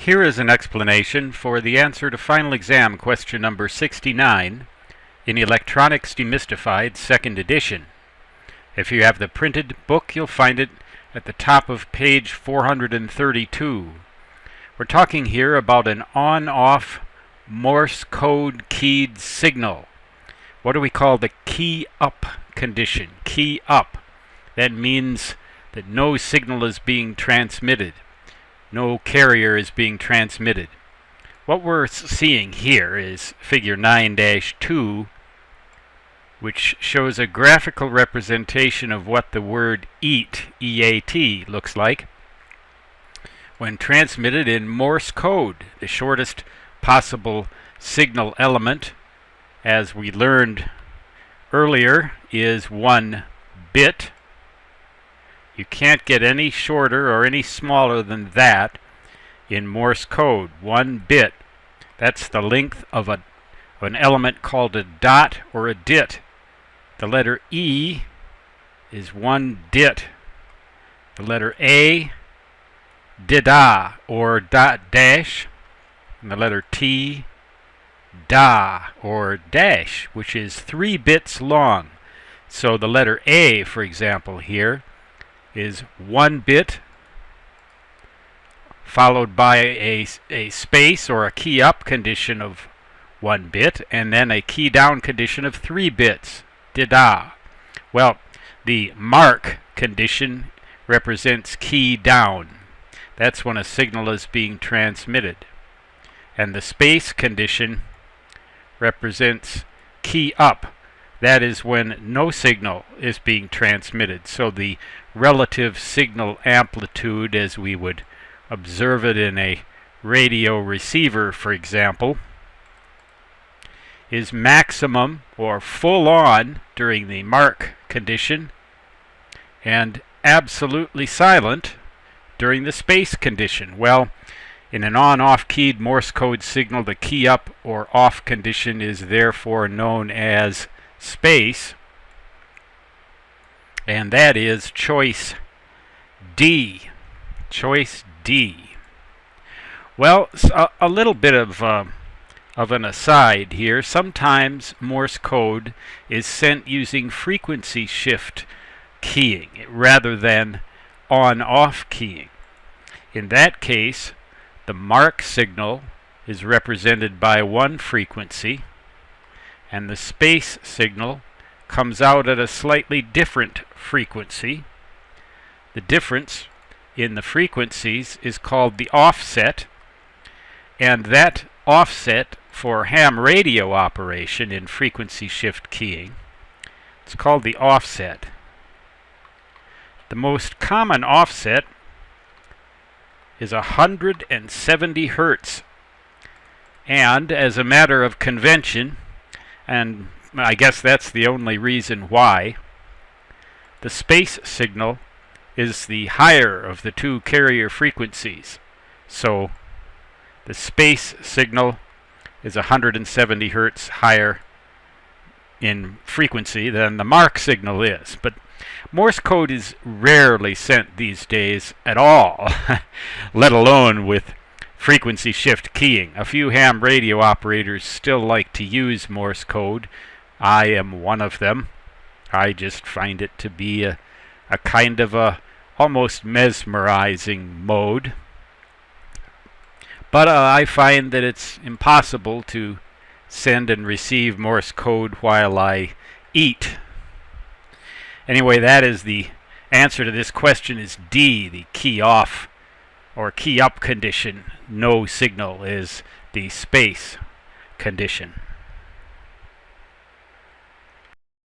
Here is an explanation for the answer to final exam question number 69 in Electronics Demystified 2nd edition. If you have the printed book, you'll find it at the top of page 432. We're talking here about an on-off Morse code keyed signal. What do we call the key up condition? Key up. That means that no signal is being transmitted. No carrier is being transmitted. What we're seeing here is figure 9-2, which shows a graphical representation of what the word EAT, E-A-T, looks like when transmitted in Morse code. The shortest possible signal element, as we learned earlier, is 1 bit. You can't get any shorter or any smaller than that in Morse code. 1 bit. That's the length of an element called a dot or a dit. The letter E is 1 dit. The letter A, dida or dot dash. And the letter T, da or dash, which is 3 bits long. So the letter A, for example, here is 1 bit followed by a space or a key up condition of 1 bit and then a key down condition of 3 bits. Dida. Well, the mark condition represents key down. That's when a signal is being transmitted. And the space condition represents key up. That is when no signal is being transmitted. So the relative signal amplitude, as we would observe it in a radio receiver, for example, is maximum or full on during the mark condition and absolutely silent during the space condition. Well, in an on-off keyed Morse code signal, the key up or off condition is therefore known as space, and that is choice D. Choice D. Well, a little bit of an aside here. Sometimes Morse code is sent using frequency shift keying rather than on-off keying. In that case, the mark signal is represented by 1 frequency, and the space signal comes out at a slightly different frequency. The difference in the frequencies is called the offset, and that offset for ham radio operation in frequency shift keying, it's called the offset. The most common offset is 170 Hertz, and as a matter of convention, and I guess that's the only reason why, the space signal is the higher of the 2 carrier frequencies. So the space signal is 170 Hertz higher in frequency than the mark signal is. But Morse code is rarely sent these days at all, let alone with frequency shift keying. A few ham radio operators still like to use Morse code. I am one of them. I just find it to be a kind of a almost mesmerizing mode. But I find that it's impossible to send and receive Morse code while I eat. Anyway, that is the answer to this question is D, the key off or key up condition. No signal is the space condition.